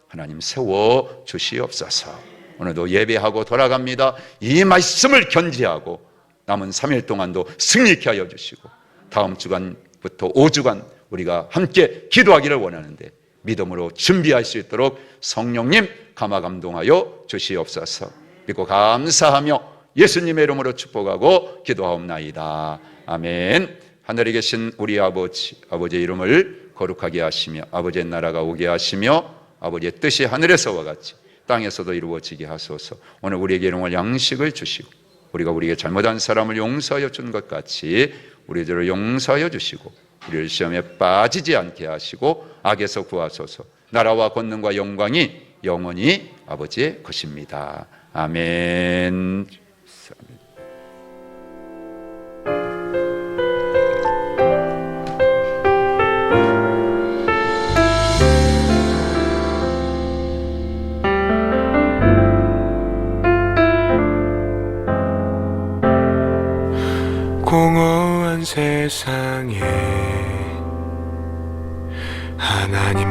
하나님 세워 주시옵소서. 오늘도 예배하고 돌아갑니다. 이 말씀을 견지하고 남은 3일 동안도 승리케 하여 주시고 다음 주간부터 5주간 우리가 함께 기도하기를 원하는데 믿음으로 준비할 수 있도록 성령님 감화 감동하여 주시옵소서. 믿고 감사하며 예수님의 이름으로 축복하고 기도하옵나이다. 아멘. 하늘에 계신 우리 아버지의 이름을 거룩하게 하시며 아버지의 나라가 오게 하시며 아버지의 뜻이 하늘에서와 같이 땅에서도 이루어지게 하소서. 오늘 우리에게 일용할 양식을 주시고 우리가 우리에게 잘못한 사람을 용서하여 준 것 같이 우리들을 용서하여 주시고 우리를 시험에 빠지지 않게 하시고 악에서 구하소서. 나라와 권능과 영광이 영원히 아버지의 것입니다. 아멘. 공허한 세상에 하나님